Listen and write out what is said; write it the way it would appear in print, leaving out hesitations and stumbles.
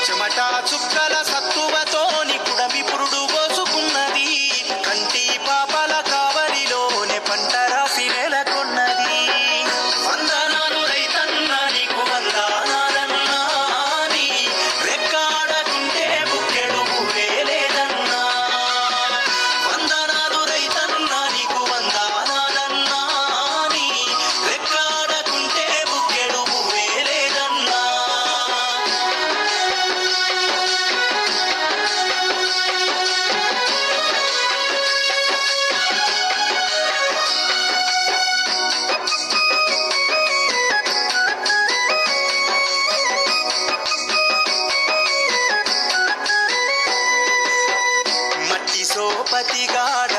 చెమట చుక్కల సత్తువతోని పుడమి పురుడు పోసుకున్నది. కంటి పాపల కావలిలోనే పంట రాసి నెలకొన్నది. వందనాలు రైతన్నా నీకు వందనాలన్నా, నీ రెక్కాడకుంటే బుక్కెడు భూమే లేదన్నా. వందనాలు రైతన్నా నీకు వందనాలన్నా, నీ రెక్కాడకుంటే బుక్కెడు భూమే లేదన్నా. మట్టి సోపతిగాడ